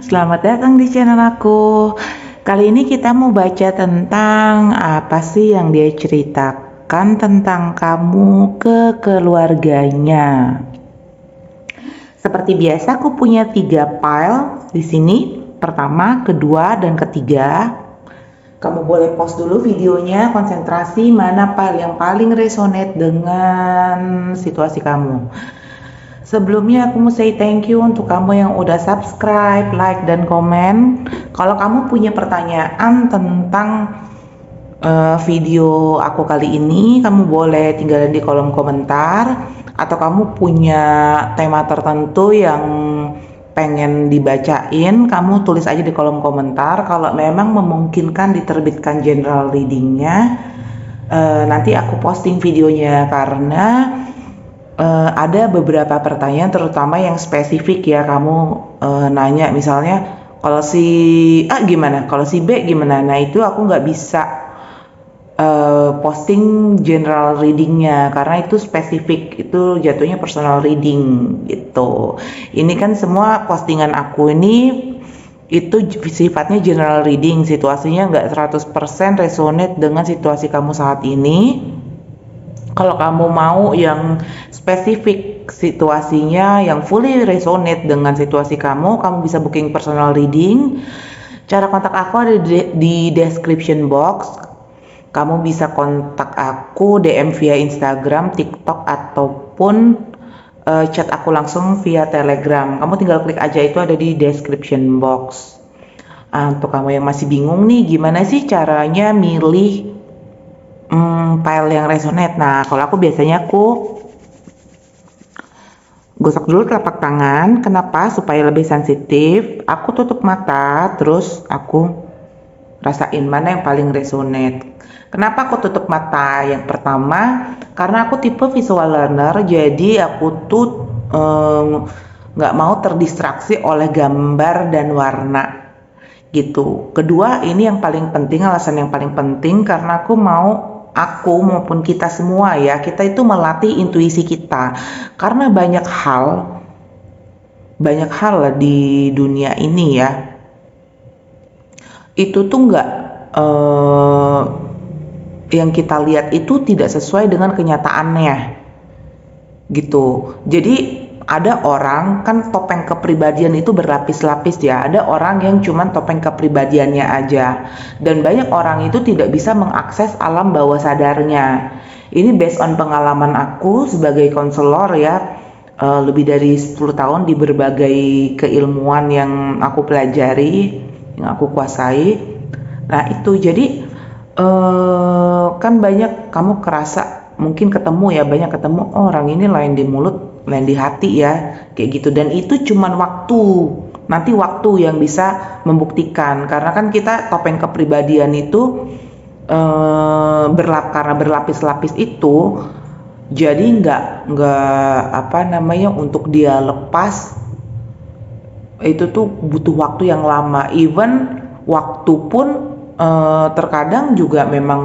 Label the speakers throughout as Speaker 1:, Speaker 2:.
Speaker 1: selamat datang di channel aku. Kali ini kita mau baca tentang apa sih yang dia ceritakan tentang kamu ke keluarganya. Seperti biasa aku punya 3 file di sini, pertama, kedua, dan ketiga. Kamu boleh pause dulu videonya, konsentrasi mana file yang paling resonate dengan situasi kamu. Sebelumnya aku mau say thank you untuk kamu yang udah subscribe, like, dan komen. Kalau kamu punya pertanyaan tentang video aku kali ini, kamu boleh tinggalin di kolom komentar. Atau kamu punya tema tertentu yang pengen dibacain, kamu tulis aja di kolom komentar. Kalau memang memungkinkan diterbitkan general readingnya, nanti aku posting videonya karena ada beberapa pertanyaan terutama yang spesifik ya. Kamu nanya misalnya kalau si A gimana, kalau si B gimana. Nah itu aku nggak bisa posting general readingnya karena itu spesifik, itu jatuhnya personal reading gitu. Ini kan semua postingan aku ini itu sifatnya general reading, situasinya nggak 100% resonate dengan situasi kamu saat ini. Kalau kamu mau yang spesifik situasinya, yang fully resonate dengan situasi kamu bisa booking personal reading. Cara kontak aku ada di description box. Kamu bisa kontak aku DM via Instagram, TikTok, ataupun chat aku langsung via Telegram. Kamu tinggal klik aja, itu ada di description box. Untuk kamu yang masih bingung nih, gimana sih caranya milih file yang resonate. Nah, kalau aku biasanya gosok dulu telapak tangan. Kenapa? Supaya lebih sensitif. Aku tutup mata, terus aku rasain mana yang paling resonate. Kenapa aku tutup mata? Yang pertama, karena aku tipe visual learner, jadi aku tuh nggak mau terdistraksi oleh gambar dan warna gitu. Kedua, ini yang paling penting, alasan yang paling penting karena aku maupun kita semua ya, kita itu melatih intuisi kita. Karena banyak hal di dunia ini ya, itu tuh yang kita lihat itu tidak sesuai dengan kenyataannya gitu. Jadi ada orang, kan topeng kepribadian itu berlapis-lapis ya. Ada orang yang cuman topeng kepribadiannya aja, dan banyak orang itu tidak bisa mengakses alam bawah sadarnya. Ini based on pengalaman aku sebagai konselor ya, lebih dari 10 tahun di berbagai keilmuan yang aku pelajari, yang aku kuasai. Nah itu jadi kan banyak kamu kerasa, mungkin ketemu ya, banyak ketemu orang ini lain di mulut lain di hati ya, kayak gitu. Dan itu cuman nanti waktu yang bisa membuktikan, karena kan kita topeng kepribadian itu karena berlapis-lapis itu, jadi untuk dia lepas itu tuh butuh waktu yang lama. Even waktu pun terkadang juga memang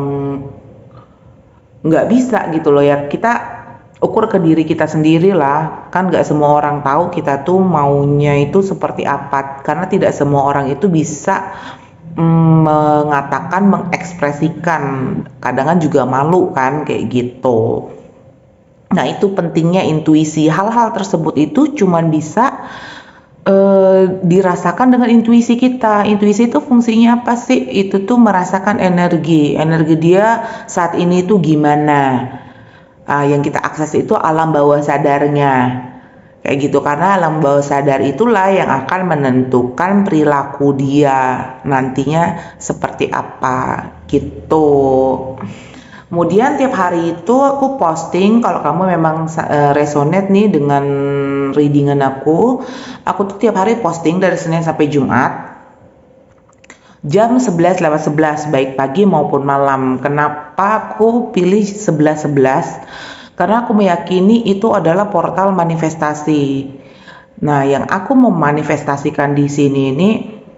Speaker 1: nggak bisa gitu loh ya. Kita ukur ke diri kita sendiri lah, kan nggak semua orang tahu kita tuh maunya itu seperti apa, karena tidak semua orang itu bisa mengatakan, mengekspresikan, kadang kan juga malu kan kayak gitu. Nah itu pentingnya intuisi. Hal-hal tersebut itu cuman bisa dirasakan dengan intuisi kita. Intuisi itu fungsinya apa sih? Itu tuh merasakan energi dia saat ini tuh gimana. Yang kita akses itu alam bawah sadarnya kayak gitu, karena alam bawah sadar itulah yang akan menentukan perilaku dia nantinya seperti apa gitu. Kemudian tiap hari itu aku posting, kalau kamu memang resonate nih dengan readingan aku tuh tiap hari posting dari Senin sampai Jumat jam 11:11, baik pagi maupun malam. Kenapa aku pilih 11:11? Karena aku meyakini itu adalah portal manifestasi. Nah, yang aku mau manifestasikan di sini ini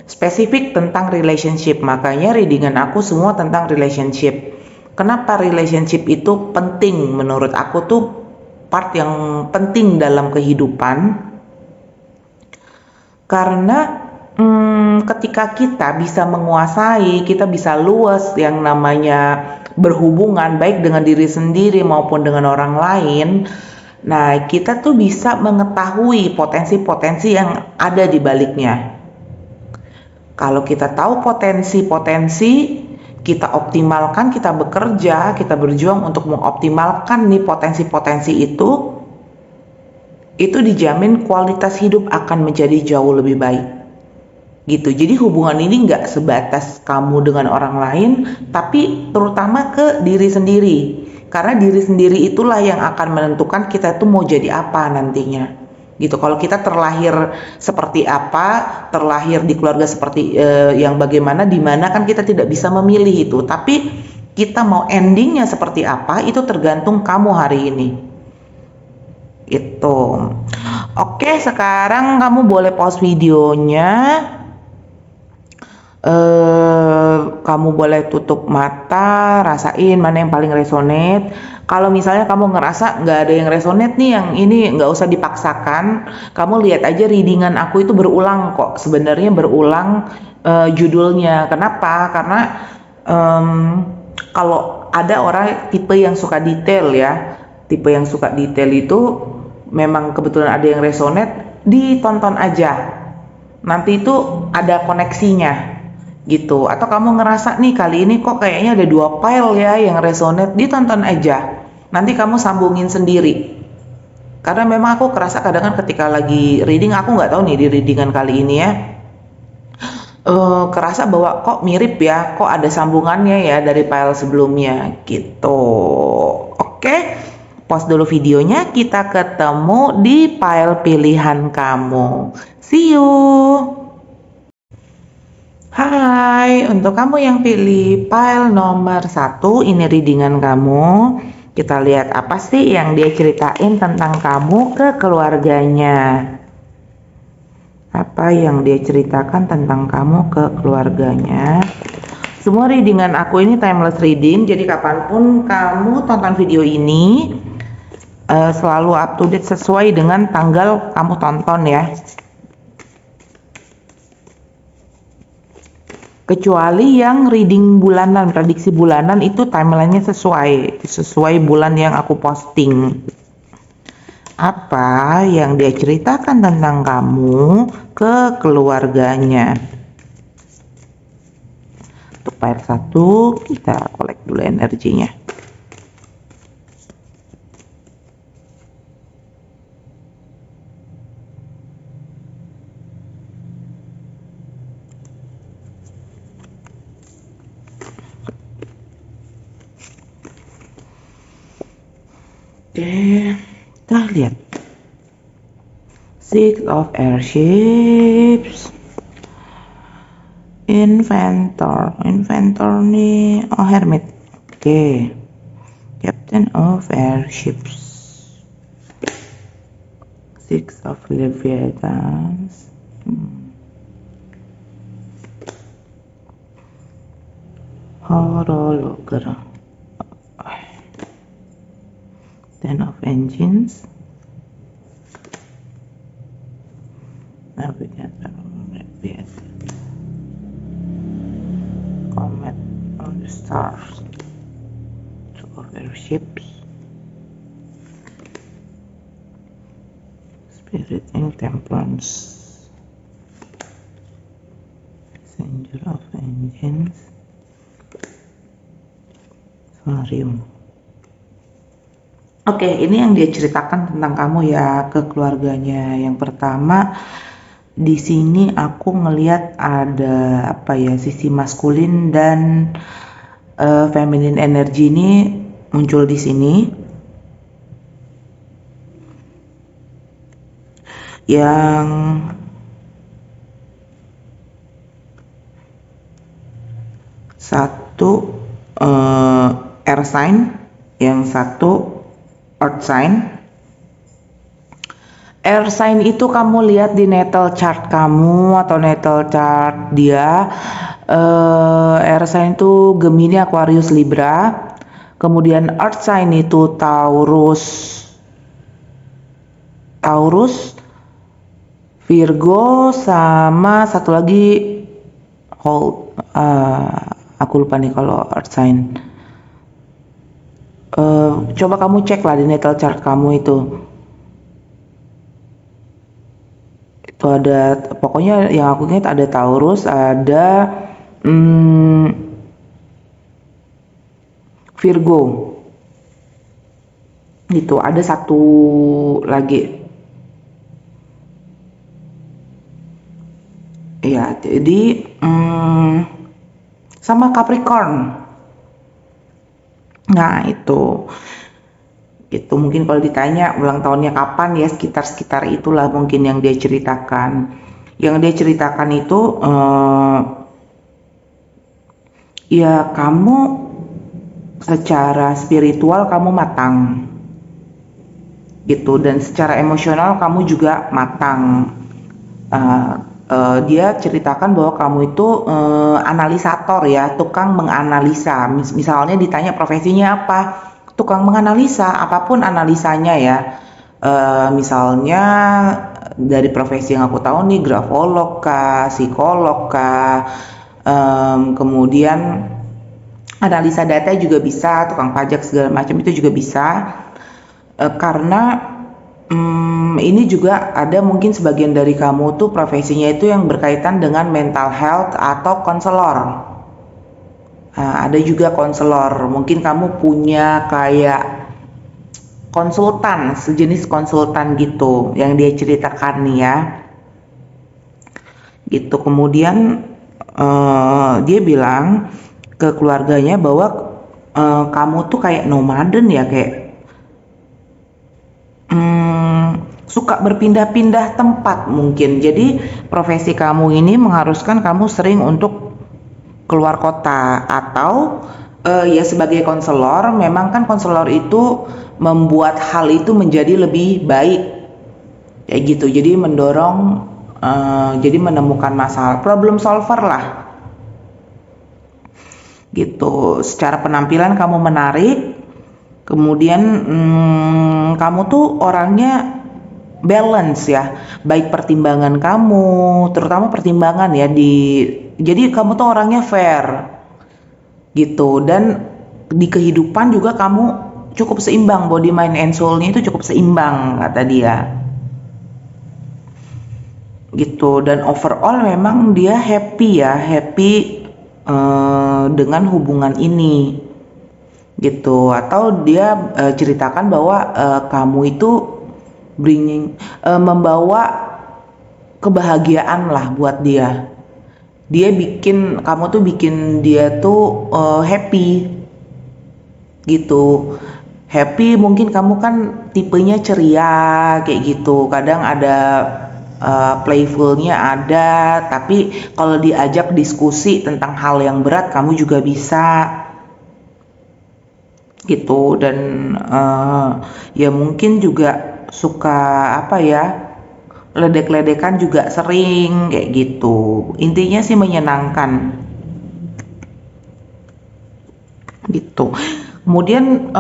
Speaker 1: spesifik tentang relationship, makanya readingan aku semua tentang relationship. Kenapa relationship itu penting? Menurut aku tuh part yang penting dalam kehidupan, karena ketika kita bisa menguasai, kita bisa luas yang namanya berhubungan baik dengan diri sendiri maupun dengan orang lain. Nah, kita tuh bisa mengetahui potensi-potensi yang ada di baliknya. Kalau kita tahu potensi-potensi, kita optimalkan, kita bekerja, kita berjuang untuk mengoptimalkan nih potensi-potensi itu dijamin kualitas hidup akan menjadi jauh lebih baik. Gitu. Jadi hubungan ini nggak sebatas kamu dengan orang lain, tapi terutama ke diri sendiri. Karena diri sendiri itulah yang akan menentukan kita tuh mau jadi apa nantinya. Gitu. Kalau kita terlahir seperti apa, terlahir di keluarga seperti yang bagaimana, di mana kan kita tidak bisa memilih itu. Tapi kita mau endingnya seperti apa, itu tergantung kamu hari ini. Itu. Oke, sekarang kamu boleh pause videonya. Kamu boleh tutup mata, rasain mana yang paling resonate. Kalau misalnya kamu ngerasa nggak ada yang resonate nih, yang ini nggak usah dipaksakan. Kamu lihat aja readingan aku itu berulang kok. Sebenarnya berulang judulnya. Kenapa? Karena kalau ada orang tipe yang suka detail ya, tipe yang suka detail itu memang kebetulan ada yang resonate, ditonton aja. Nanti itu ada koneksinya. Gitu. Atau kamu ngerasa nih kali ini kok kayaknya ada 2 file ya yang resonate, ditonton aja. Nanti kamu sambungin sendiri. Karena memang aku kerasa kadang ketika lagi reading, aku nggak tahu nih di readingan kali ini ya, kerasa bahwa kok mirip ya, kok ada sambungannya ya dari file sebelumnya gitu. Oke, pause dulu videonya, kita ketemu di file pilihan kamu. See you. Hai, untuk kamu yang pilih file nomor 1, ini readingan kamu. Kita lihat apa sih yang dia ceritain tentang kamu ke keluarganya. Apa yang dia ceritakan tentang kamu ke keluarganya. Semua readingan aku ini timeless reading, jadi kapanpun kamu tonton video ini, selalu up to date sesuai dengan tanggal kamu tonton ya. Kecuali yang reading bulanan, prediksi bulanan itu timelinenya sesuai bulan yang aku posting. Apa yang dia ceritakan tentang kamu ke keluarganya. Untuk file 1 kita kolek dulu energinya. Oke, kita lihat. Six of Airships, Inventor nih, oh Hermit. Oke, Captain of Airships, Six of Leviathans, Horologer, Ten of Engines, Navigator, Comet of the Stars, Two of Airships, Spirit in Temperance, Messenger of Engines, Solarium. Oke, ini yang dia ceritakan tentang kamu ya ke keluarganya. Yang pertama, di sini aku ngelihat ada apa ya, sisi maskulin dan feminine energy ini muncul di sini. Yang satu air sign, yang satu earth sign. Air sign itu kamu lihat di natal chart kamu atau natal chart dia. Air sign itu Gemini, Aquarius, Libra. Kemudian earth sign itu Taurus, Virgo sama satu lagi hold, aku lupa nih kalau earth sign. Coba kamu cek lah di natal chart kamu itu ada, pokoknya yang aku ingat ada Taurus, ada Virgo, gitu. Ada satu lagi ya, jadi sama Capricorn. Nah itu mungkin kalau ditanya ulang tahunnya kapan, ya sekitar itulah mungkin yang dia ceritakan. Yang dia ceritakan itu ya kamu secara spiritual kamu matang gitu, dan secara emosional kamu juga matang. Dia ceritakan bahwa kamu itu analisator ya, tukang menganalisa. Misalnya ditanya profesinya apa, tukang menganalisa, apapun analisanya ya. Misalnya dari profesi yang aku tahu nih, grafolog kah, psikolog kah, kemudian analisa data juga bisa, tukang pajak segala macam itu juga bisa. Karena ini juga ada mungkin sebagian dari kamu tuh profesinya itu yang berkaitan dengan mental health atau konselor. Ada juga konselor, mungkin kamu punya kayak konsultan, sejenis konsultan gitu yang dia ceritakan nih ya. Gitu. Kemudian dia bilang ke keluarganya bahwa kamu tuh kayak nomaden ya, kayak suka berpindah-pindah tempat mungkin. Jadi profesi kamu ini mengharuskan kamu sering untuk keluar kota, atau ya sebagai konselor, memang kan konselor itu membuat hal itu menjadi lebih baik kayak gitu. Jadi mendorong, jadi menemukan masalah, problem solver lah gitu. Secara penampilan kamu menarik, kemudian kamu tuh orangnya balance ya, baik pertimbangan kamu, terutama pertimbangan ya, jadi kamu tuh orangnya fair gitu, dan di kehidupan juga kamu cukup seimbang, body mind and soul-nya itu cukup seimbang kata dia gitu. Dan overall memang dia happy ya, happy dengan hubungan ini gitu. Atau dia ceritakan bahwa kamu itu membawa kebahagiaan lah buat dia. Dia bikin kamu tuh, bikin dia tuh happy gitu. Happy, mungkin kamu kan tipenya ceria kayak gitu. Kadang ada playfulnya ada, tapi kalau diajak diskusi tentang hal yang berat kamu juga bisa gitu. Dan ya mungkin juga suka apa ya, ledek-ledekan juga sering kayak gitu. Intinya sih menyenangkan gitu. Kemudian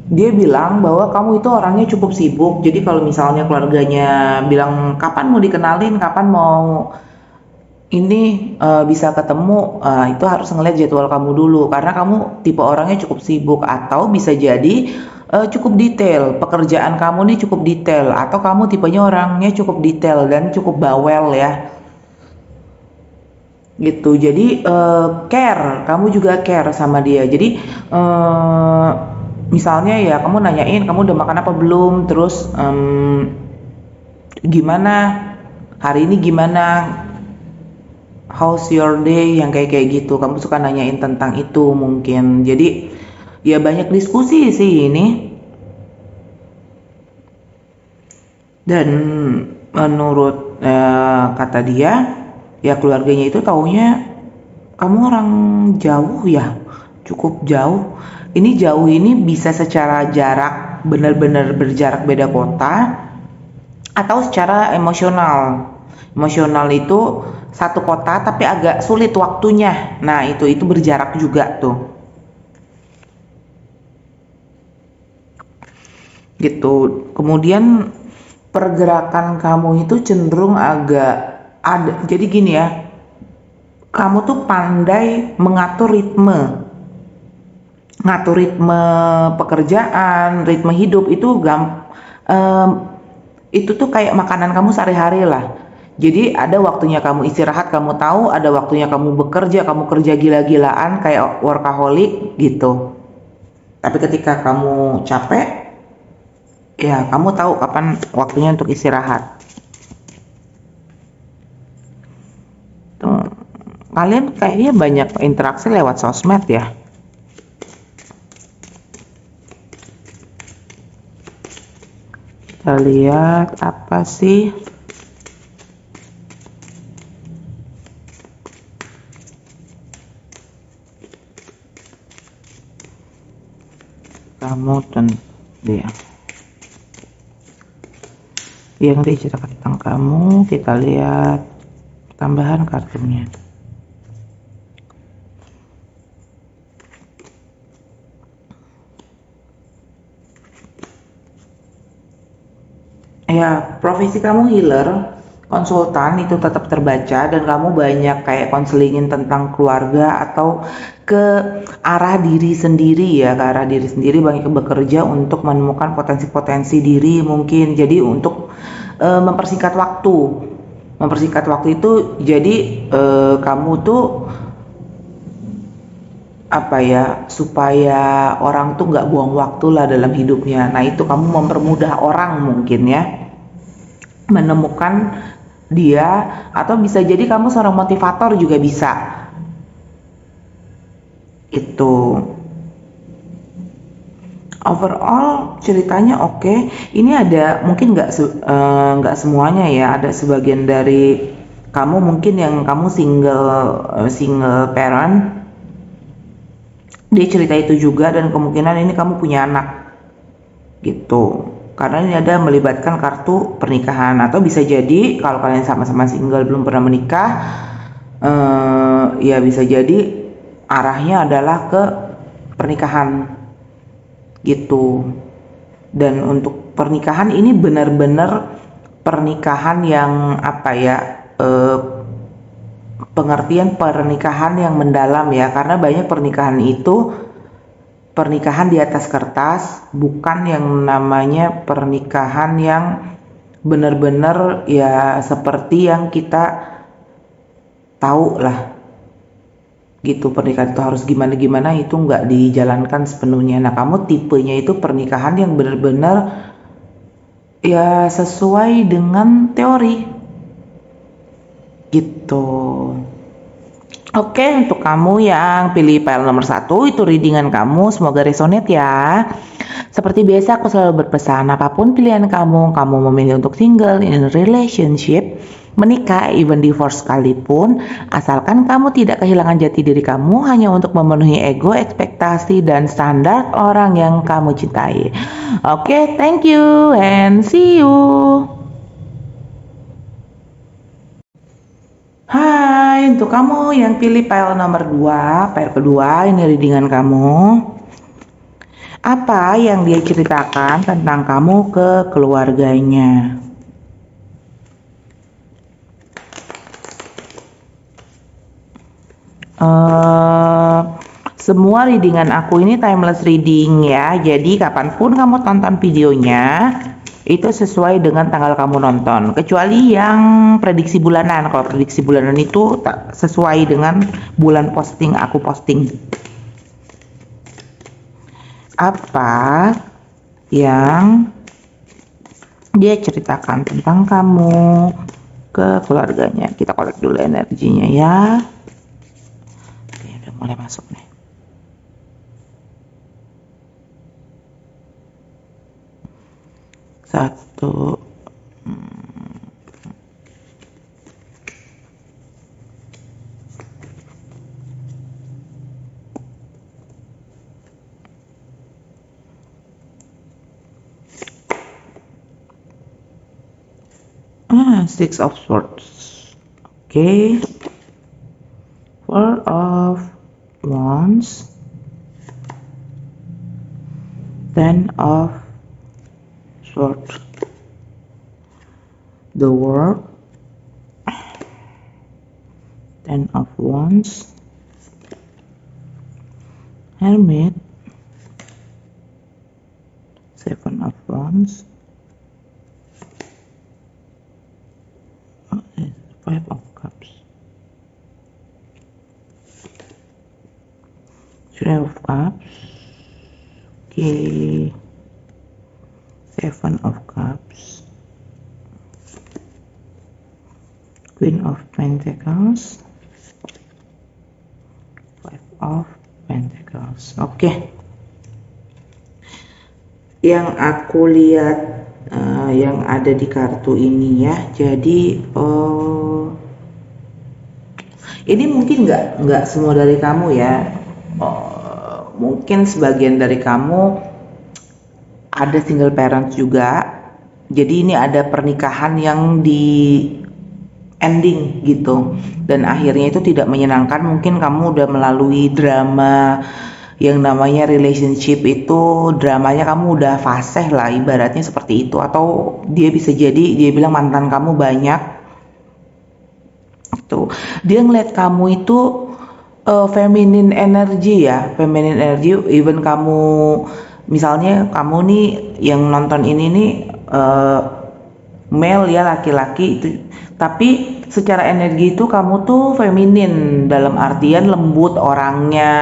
Speaker 1: dia bilang bahwa kamu itu orangnya cukup sibuk. Jadi kalau misalnya keluarganya bilang kapan mau dikenalin, kapan mau ini bisa ketemu, itu harus ngeliat jadwal kamu dulu, karena kamu tipe orangnya cukup sibuk. Atau bisa jadi cukup detail, pekerjaan kamu nih cukup detail, atau kamu tipenya orangnya cukup detail dan cukup bawel ya gitu. Jadi care, kamu juga care sama dia. Jadi misalnya ya kamu nanyain kamu udah makan apa belum, terus gimana hari ini, gimana, how's your day, yang kayak gitu. Kamu suka nanyain tentang itu mungkin. Jadi ya banyak diskusi sih ini. Dan menurut kata dia ya, keluarganya itu taunya kamu orang jauh ya, cukup jauh. Ini jauh ini bisa secara jarak, benar-benar berjarak beda kota, atau secara emosional. Emosional itu satu kota tapi agak sulit waktunya. Nah itu berjarak juga tuh gitu. Kemudian pergerakan kamu itu cenderung agak ada. Jadi gini ya, kamu tuh pandai ngatur ritme pekerjaan, ritme hidup itu em, itu tuh kayak makanan kamu sehari-hari lah. Jadi ada waktunya kamu istirahat, kamu tahu, ada waktunya kamu bekerja, kamu kerja gila-gilaan kayak workaholic gitu. Tapi ketika kamu capek, ya kamu tahu kapan waktunya untuk istirahat. Tuh, kalian kayaknya banyak interaksi lewat sosmed ya. Kita lihat apa sih? Kamu dia yang diceritakan tentang kamu, kita lihat tambahan kartunya. Ya, profesi kamu healer, konsultan itu tetap terbaca, dan kamu banyak kayak konselingin tentang keluarga atau ke arah diri sendiri ya, ke arah diri sendiri, banyak bekerja untuk menemukan potensi-potensi diri mungkin. Jadi untuk mempersingkat waktu itu, jadi kamu tuh apa ya, supaya orang tuh nggak buang waktu lah dalam hidupnya. Nah itu kamu mempermudah orang mungkin ya menemukan dia, atau bisa jadi kamu seorang motivator juga bisa. Itu overall ceritanya oke. Ini ada mungkin nggak semuanya ya, ada sebagian dari kamu mungkin yang kamu single parent, dia cerita itu juga, dan kemungkinan ini kamu punya anak gitu, karena ini ada melibatkan kartu pernikahan. Atau bisa jadi kalau kalian sama-sama single belum pernah menikah, ya bisa jadi arahnya adalah ke pernikahan gitu. Dan untuk pernikahan ini benar-benar pernikahan yang apa ya, pengertian pernikahan yang mendalam ya, karena banyak pernikahan itu pernikahan di atas kertas, bukan yang namanya pernikahan yang benar-benar ya seperti yang kita tahu lah gitu. Pernikahan itu harus gimana-gimana, itu nggak dijalankan sepenuhnya. Nah kamu tipenya itu pernikahan yang benar-benar ya sesuai dengan teori gitu. Oke, untuk kamu yang pilih file nomor 1, itu readingan kamu, semoga resonate ya. Seperti biasa aku selalu berpesan, apapun pilihan kamu memilih untuk single, in a relationship, menikah, even divorce sekalipun, asalkan kamu tidak kehilangan jati diri kamu hanya untuk memenuhi ego, ekspektasi, dan standar orang yang kamu cintai. Oke, thank you and see you. Hai, untuk kamu yang pilih file nomor 2, file kedua, ini readingan kamu. Apa yang dia ceritakan tentang kamu ke keluarganya? Semua readingan aku ini timeless reading ya, jadi kapanpun kamu tonton videonya itu sesuai dengan tanggal kamu nonton, kecuali yang prediksi bulanan. Kalau prediksi bulanan itu tak sesuai dengan bulan posting aku posting. Apa yang dia ceritakan tentang kamu ke keluarganya? Kita kolek dulu energinya ya. Oke, udah mulai masuk nih. Satu. Six of Swords. Okay. Four of Wands. Ten of Swords. the world, Ten of Wands, Hermit, Seven of Wands, Five of Cups, Three of Cups, okay, Seven of Cups, Queen of Pentacles, Five of Pentacles. Oke. Yang aku lihat yang ada di kartu ini ya. Jadi ini mungkin nggak semua dari kamu ya. Mungkin sebagian dari kamu ada single parents juga. Jadi ini ada pernikahan yang di ending gitu, dan akhirnya itu tidak menyenangkan. Mungkin kamu udah melalui drama yang namanya relationship, itu dramanya kamu udah fasih lah, ibaratnya seperti itu. Atau dia bisa jadi dia bilang mantan kamu banyak tuh, dia ngeliat kamu itu feminine energy ya, feminine energy. Even kamu misalnya kamu nih yang nonton ini nih male ya, laki-laki itu, tapi secara energi itu kamu tuh feminin, dalam artian lembut orangnya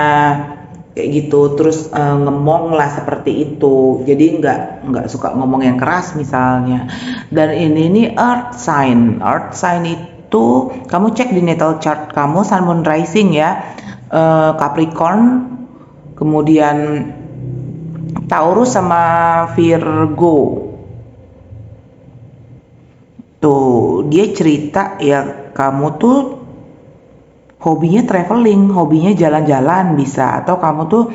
Speaker 1: kayak gitu, terus ngemong lah seperti itu. Jadi nggak suka ngomong yang keras misalnya. Dan ini nih earth sign itu kamu cek di natal chart kamu, sun, moon, rising ya, Capricorn, kemudian Taurus sama Virgo. Tuh, dia cerita ya kamu tuh hobinya traveling, hobinya jalan-jalan bisa, atau kamu tuh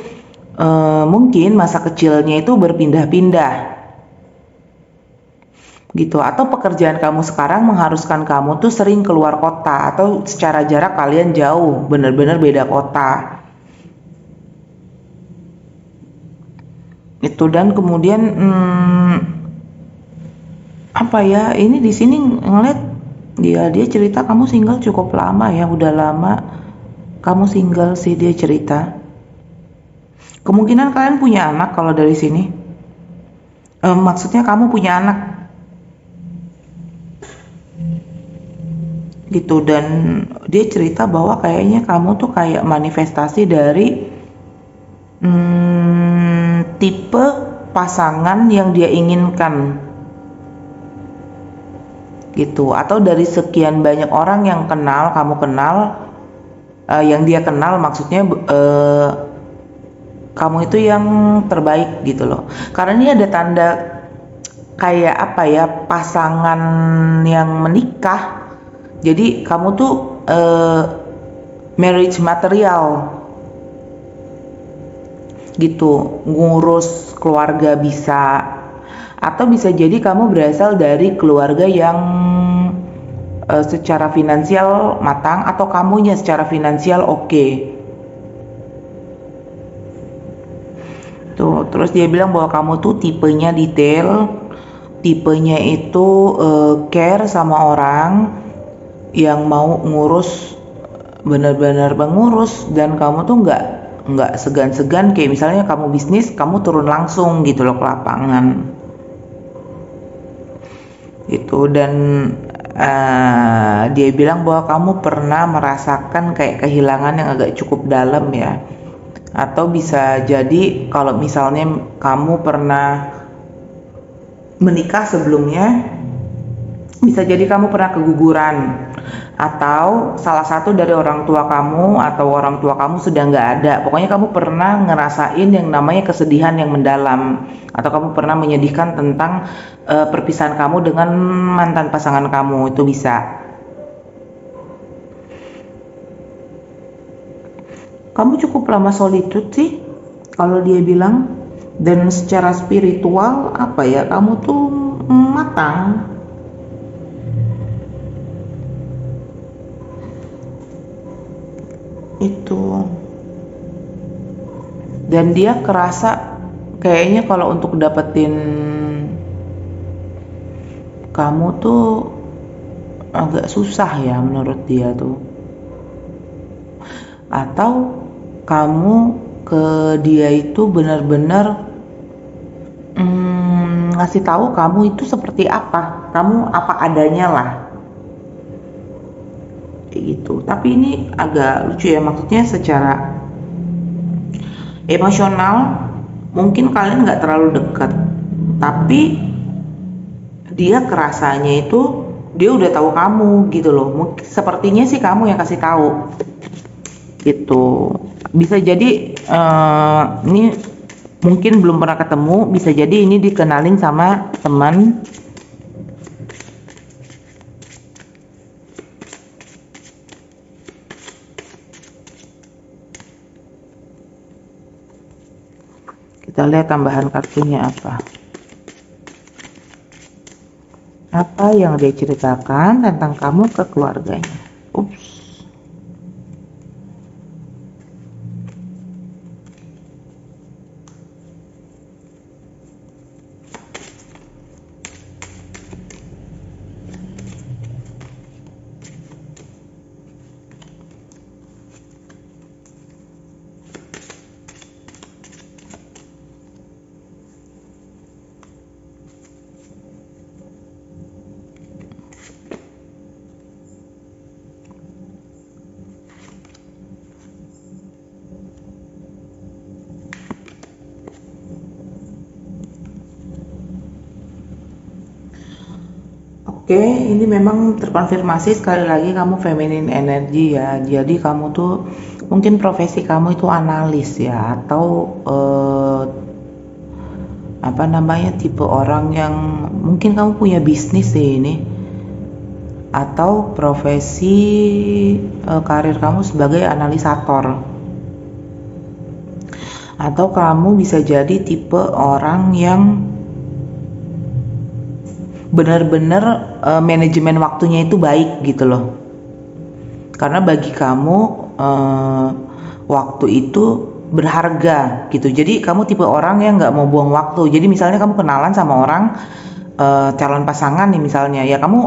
Speaker 1: mungkin masa kecilnya itu berpindah-pindah gitu, atau pekerjaan kamu sekarang mengharuskan kamu tuh sering keluar kota, atau secara jarak kalian jauh, bener-bener beda kota itu. Dan kemudian apa ya, ini di sini ngeliat dia cerita kamu single cukup lama ya, udah lama kamu single sih, dia cerita. Kemungkinan kalian punya anak kalau dari sini, maksudnya kamu punya anak gitu. Dan dia cerita bahwa kayaknya kamu tuh kayak manifestasi dari tipe pasangan yang dia inginkan gitu, atau dari sekian banyak orang yang kamu kenal, yang dia kenal, maksudnya kamu itu yang terbaik gitu loh. Karena ini ada tanda kayak apa ya, pasangan yang menikah. Jadi kamu tuh marriage material gitu, ngurus keluarga bisa, atau bisa jadi kamu berasal dari keluarga yang secara finansial matang, atau kamunya secara finansial oke. Tuh, terus dia bilang bahwa kamu tuh tipenya detail, tipenya itu care sama orang, yang mau ngurus, benar-benar mengurus. Dan kamu tuh nggak segan-segan, kayak misalnya kamu bisnis, kamu turun langsung gitu loh ke lapangan itu. Dan dia bilang bahwa kamu pernah merasakan kayak kehilangan yang agak cukup dalam ya, atau bisa jadi kalau misalnya kamu pernah menikah sebelumnya, bisa jadi kamu pernah keguguran, atau salah satu dari orang tua kamu atau orang tua kamu sudah nggak ada. Pokoknya kamu pernah ngerasain yang namanya kesedihan yang mendalam, atau kamu pernah menyedihkan tentang perpisahan kamu dengan mantan pasangan kamu, itu bisa. Kamu cukup lama solitude sih kalau dia bilang. Dan secara spiritual apa ya, kamu tuh matang itu. Dan dia kerasa kayaknya kalau untuk dapetin kamu tuh agak susah ya menurut dia tuh. Atau kamu ke dia itu benar-benar ngasih tahu kamu itu seperti apa, kamu apa adanya lah, kayak gitu. Tapi ini agak lucu ya, maksudnya secara emosional mungkin kalian nggak terlalu dekat, tapi dia kerasanya itu dia udah tahu kamu gitu loh. Sepertinya sih kamu yang kasih tahu gitu. Bisa jadi ini mungkin belum pernah ketemu, bisa jadi ini dikenalin sama teman. Kita lihat tambahan kartunya apa. Apa yang dia ceritakan tentang kamu ke keluarganya. Ups. Oke, ini memang terkonfirmasi sekali lagi kamu feminine energy ya. Jadi kamu tuh mungkin profesi kamu itu analis ya, atau apa namanya, tipe orang yang mungkin kamu punya bisnis sih ini, atau profesi karir kamu sebagai analisator, atau kamu bisa jadi tipe orang yang benar-benar manajemen waktunya itu baik gitu loh. Karena bagi kamu waktu itu berharga gitu. Jadi kamu tipe orang yang nggak mau buang waktu. Jadi misalnya kamu kenalan sama orang calon pasangan nih misalnya, ya kamu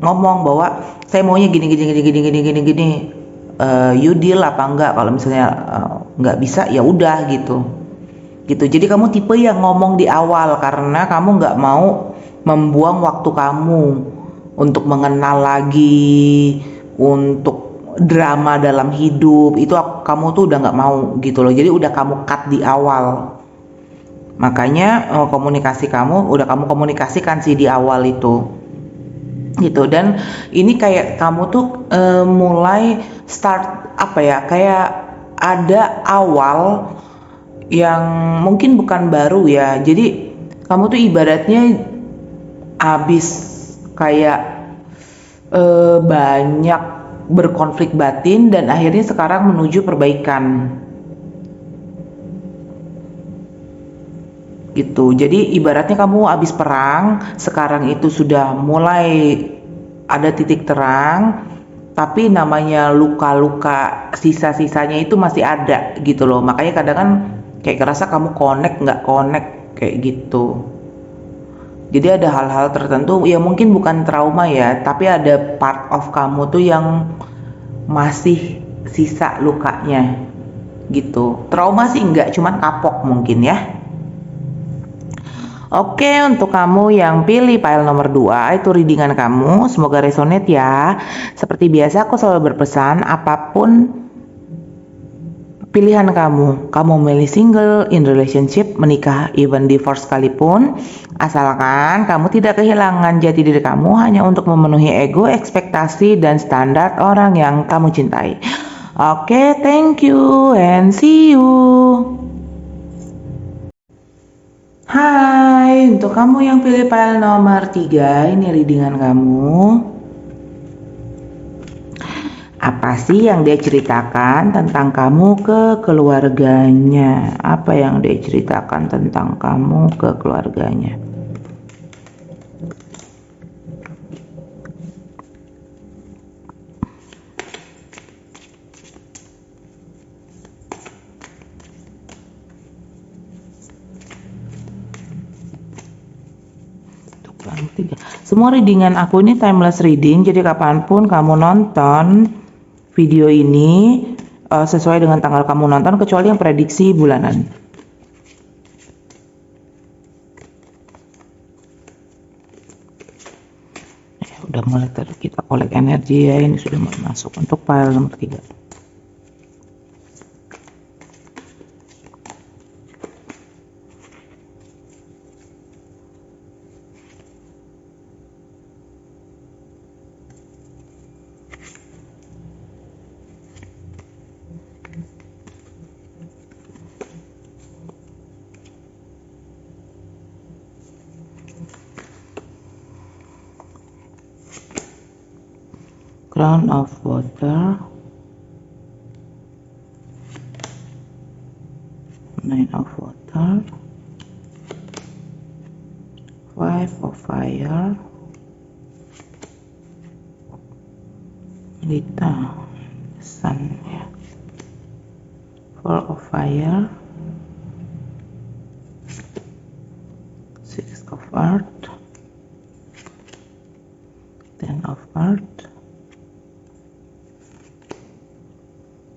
Speaker 1: ngomong bahwa saya maunya gini gini gini gini gini gini gini. You deal apa enggak? Kalau misalnya nggak bisa ya udah gitu. Gitu. Jadi kamu tipe yang ngomong di awal karena kamu nggak mau membuang waktu kamu untuk mengenal lagi, untuk drama dalam hidup itu kamu tuh udah nggak mau gitu loh. Jadi udah kamu cut di awal. Makanya komunikasi kamu udah kamu komunikasikan sih di awal itu gitu. Dan ini kayak kamu tuh mulai start apa ya, kayak ada awal yang mungkin bukan baru ya. Jadi kamu tuh ibaratnya habis kayak banyak berkonflik batin dan akhirnya sekarang menuju perbaikan gitu. Jadi ibaratnya kamu habis perang, sekarang itu sudah mulai ada titik terang, tapi namanya luka-luka sisa-sisanya itu masih ada gitu loh. Makanya kadang kan kayak kerasa kamu connect nggak connect kayak gitu. Jadi ada hal-hal tertentu ya, mungkin bukan trauma ya, tapi ada part of kamu tuh yang masih sisa lukanya gitu. Trauma sih enggak, cuman kapok mungkin ya. Oke, untuk kamu yang pilih file nomor 2 itu readingan kamu, semoga resonate ya. Seperti biasa aku selalu berpesan, apapun pilihan kamu milih single, in relationship, menikah, even divorce sekalipun, asalkan kamu tidak kehilangan jati diri kamu hanya untuk memenuhi ego, ekspektasi, dan standar orang yang kamu cintai. Oke, thank you and see you. Hai, untuk kamu yang pilih file nomor 3, ini readingan kamu. Apa sih yang dia ceritakan tentang kamu ke keluarganya? Apa yang dia ceritakan tentang kamu ke keluarganya? 3. Semua readingan aku ini timeless reading, jadi kapanpun kamu nonton video ini sesuai dengan tanggal kamu nonton, kecuali yang prediksi bulanan. Udah mulai kita kolek energi ya, ini sudah mulai masuk untuk file nomor 3. Crown of Water, Nine of Water, Five of Fire, Lita, Sun ya, Four of Fire, Six of Earth, Ten of Earth,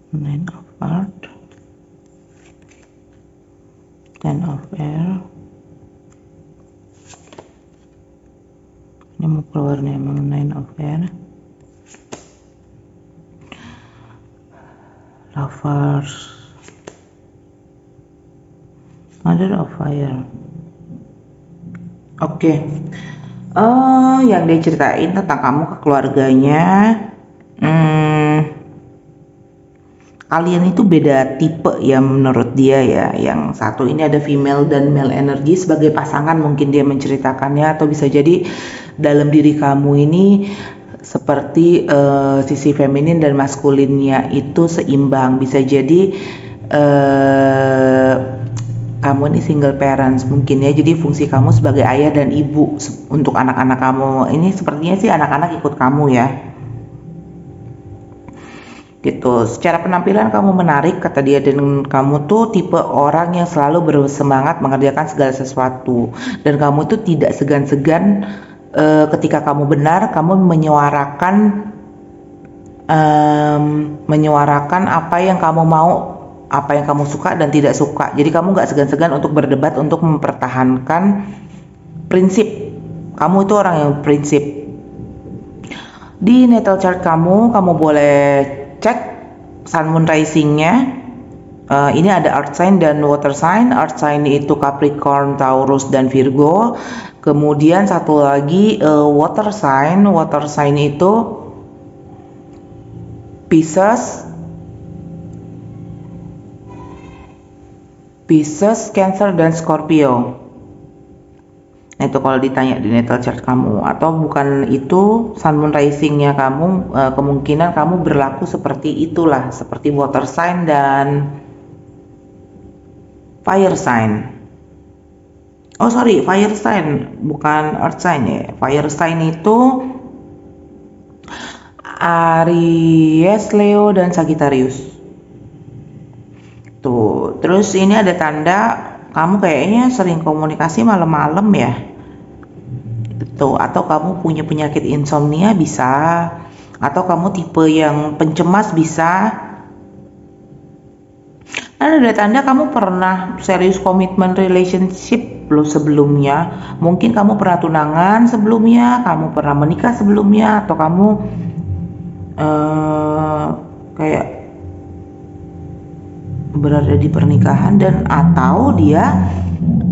Speaker 1: Nine of Earth, Ten of Air. Ini mau keluar nih emang Nine of Air. Lovers, Mother of Fire. Oke. Yang dia ceritain tentang kamu ke keluarganya, kalian itu beda tipe ya menurut dia ya. Yang satu ini ada female dan male energi sebagai pasangan, mungkin dia menceritakannya, atau bisa jadi dalam diri kamu ini seperti sisi feminin dan maskulinnya itu seimbang. Bisa jadi kamu ini single parents mungkin ya, jadi fungsi kamu sebagai ayah dan ibu untuk anak-anak kamu ini, sepertinya sih anak-anak ikut kamu ya gitu. Secara penampilan kamu menarik kata dia, dan kamu tuh tipe orang yang selalu bersemangat mengerjakan segala sesuatu, dan kamu tuh tidak segan-segan ketika kamu benar, kamu menyuarakan apa yang kamu mau, apa yang kamu suka dan tidak suka. Jadi kamu nggak segan-segan untuk berdebat, untuk mempertahankan prinsip. Kamu itu orang yang prinsip. Di natal chart kamu boleh cek sun moon rising-nya. Ini ada earth sign dan water sign. Earth sign itu Capricorn, Taurus dan Virgo. Kemudian satu lagi water sign. Water sign itu Pisces, Cancer dan Scorpio. Nah, itu kalau ditanya di natal chart kamu, atau bukan itu sun moon rising-nya kamu, kemungkinan kamu berlaku seperti itulah, seperti water sign dan fire sign. Oh sorry, fire sign bukan earth sign ya. Fire sign itu Aries, Leo dan Sagittarius. Tuh, terus ini ada tanda kamu kayaknya sering komunikasi malam-malam ya. Tuh, atau kamu punya penyakit insomnia bisa, atau kamu tipe yang pencemas bisa. Dan ada tanda kamu pernah serius komitmen relationship lo sebelumnya. Mungkin kamu pernah tunangan sebelumnya, kamu pernah menikah sebelumnya, atau kamu kayak berada di pernikahan, dan atau dia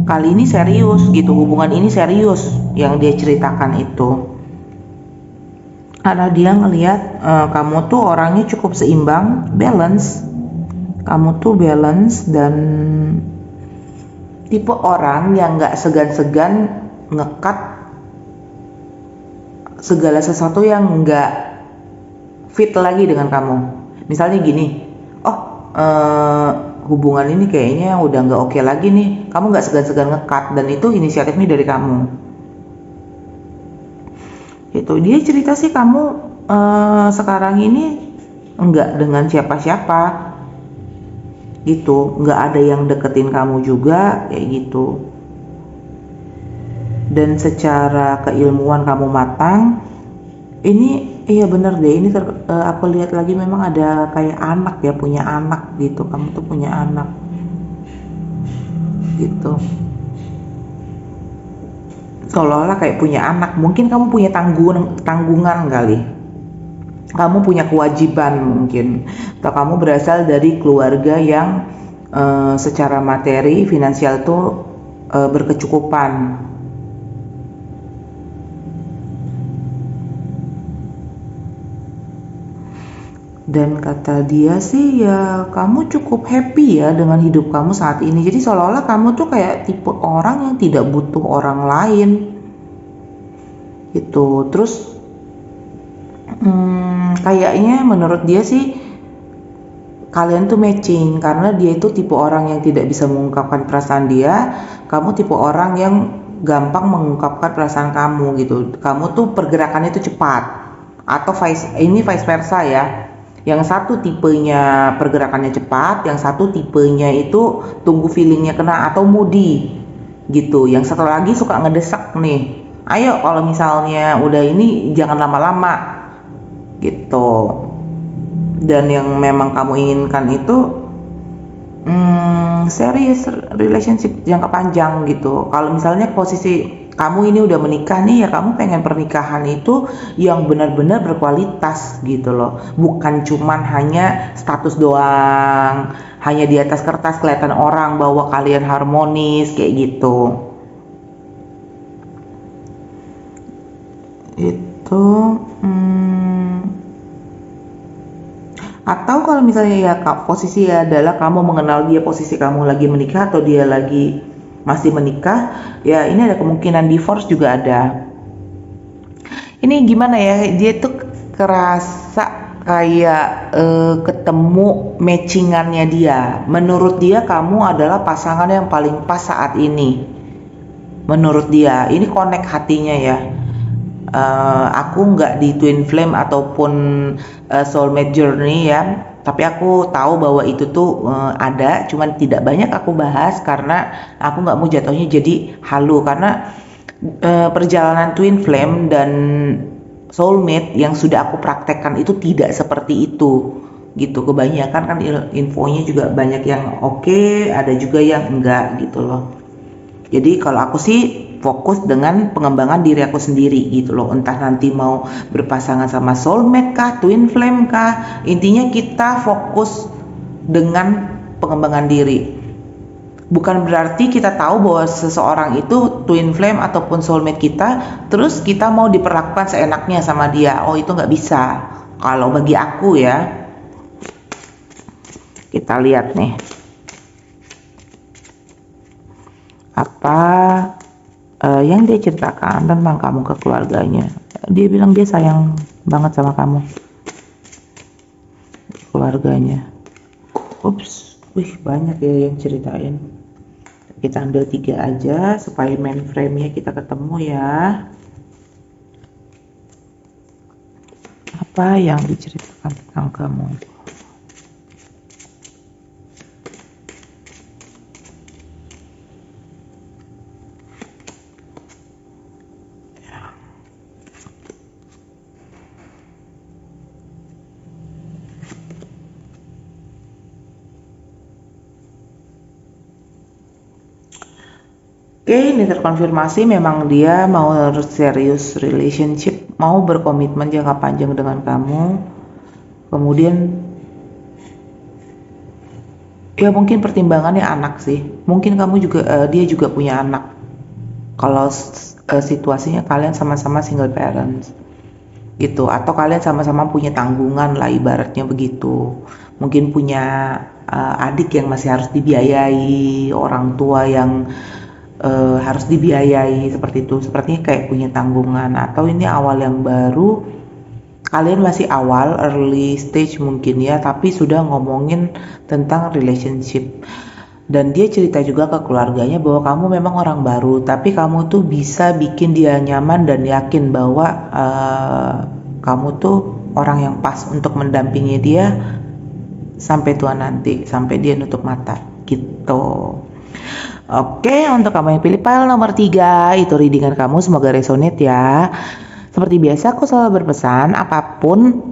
Speaker 1: kali ini serius gitu, hubungan ini serius yang dia ceritakan itu. Karena dia ngelihat kamu tuh orangnya cukup seimbang, balance. Kamu tuh balance dan tipe orang yang gak segan-segan ngekat segala sesuatu yang gak fit lagi dengan kamu. Misalnya gini, hubungan ini kayaknya udah nggak oke lagi nih, kamu nggak segan-segan ngekat, dan itu inisiatifnya dari kamu. Itu dia cerita sih kamu sekarang ini nggak dengan siapa-siapa gitu, nggak ada yang deketin kamu juga kayak gitu. dan secara keilmuan kamu matang. Ini iya bener deh, ini aku lihat lagi memang ada kayak anak ya, punya anak gitu, kamu tuh punya anak gitu, seolah-olah kayak punya anak. Mungkin kamu punya tanggungan kali, kamu punya kewajiban mungkin, atau kamu berasal dari keluarga yang secara materi finansial tuh berkecukupan. Dan kata dia sih ya kamu cukup happy ya dengan hidup kamu saat ini. Jadi seolah-olah kamu tuh kayak tipe orang yang tidak butuh orang lain gitu. Terus kayaknya menurut dia sih kalian tuh matching karena dia itu tipe orang yang tidak bisa mengungkapkan perasaan dia, kamu tipe orang yang gampang mengungkapkan perasaan kamu gitu. Kamu tuh pergerakannya tuh cepat, atau vice versa ya. Yang satu tipenya pergerakannya cepat, yang satu tipenya itu tunggu feelingnya kena atau moody gitu. Yang satu lagi suka ngedesak nih, ayo kalau misalnya udah ini jangan lama-lama gitu. Dan yang memang kamu inginkan itu serius relationship jangka panjang gitu. Kalau misalnya posisi kamu ini udah menikah nih ya, kamu pengen pernikahan itu yang benar-benar berkualitas gitu loh, bukan cuman hanya status doang, hanya di atas kertas kelihatan orang bahwa kalian harmonis kayak gitu. Itu atau kalau misalnya ya posisi adalah kamu mengenal dia posisi kamu lagi menikah atau dia lagi masih menikah, ya ini ada kemungkinan divorce juga ada. Ini gimana ya, dia tuh kerasa kayak ketemu matchingannya dia. Menurut dia kamu adalah pasangan yang paling pas saat ini. Menurut dia ini connect hatinya ya. Aku nggak di twin flame ataupun soulmate journey ya, tapi aku tahu bahwa itu tuh ada, cuman tidak banyak aku bahas karena aku nggak mau jatuhnya jadi halu. Karena perjalanan twin flame dan soulmate yang sudah aku praktekkan itu tidak seperti itu gitu. Kebanyakan kan infonya juga banyak yang oke, ada juga yang enggak gitu loh. Jadi kalau aku sih fokus dengan pengembangan diri aku sendiri gitu loh, entah nanti mau berpasangan sama soulmate kah, twin flame kah, intinya kita fokus dengan pengembangan diri. Bukan berarti kita tahu bahwa seseorang itu twin flame ataupun soulmate kita, terus kita mau diperlakukan seenaknya sama dia. Oh itu nggak bisa. Kalau bagi aku ya, kita lihat nih apa yang dia ceritakan tentang kamu ke keluarganya. Dia bilang dia sayang banget sama kamu, keluarganya. Ups, wih banyak ya yang ceritain. Kita ambil 3 aja supaya main frame-nya kita ketemu ya. Apa yang diceritakan tentang kamu? Oke, ini terkonfirmasi memang dia mau serius relationship, mau berkomitmen jangka panjang dengan kamu. Kemudian ya mungkin pertimbangannya anak sih. Mungkin kamu juga dia juga punya anak. Kalau situasinya kalian sama-sama single parents gitu, atau kalian sama-sama punya tanggungan lah ibaratnya begitu. Mungkin punya adik yang masih harus dibiayai, orang tua yang harus dibiayai seperti itu. Sepertinya kayak punya tanggungan, atau ini awal yang baru, kalian masih awal early stage mungkin ya, tapi sudah ngomongin tentang relationship. Dan dia cerita juga ke keluarganya bahwa kamu memang orang baru, tapi kamu tuh bisa bikin dia nyaman dan yakin bahwa kamu tuh orang yang pas untuk mendampingi dia sampai tua nanti, sampai dia nutup mata gitu. Oke, untuk kamu yang pilih file nomor 3, itu readingan kamu semoga resonate ya. Seperti biasa aku selalu berpesan, apapun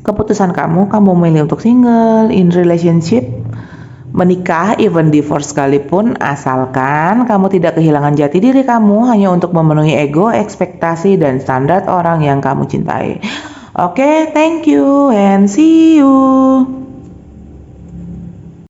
Speaker 1: keputusan kamu memilih untuk single, in relationship, menikah, even divorce sekalipun, asalkan kamu tidak kehilangan jati diri kamu hanya untuk memenuhi ego, ekspektasi, dan standar orang yang kamu cintai. Oke, thank you and see you.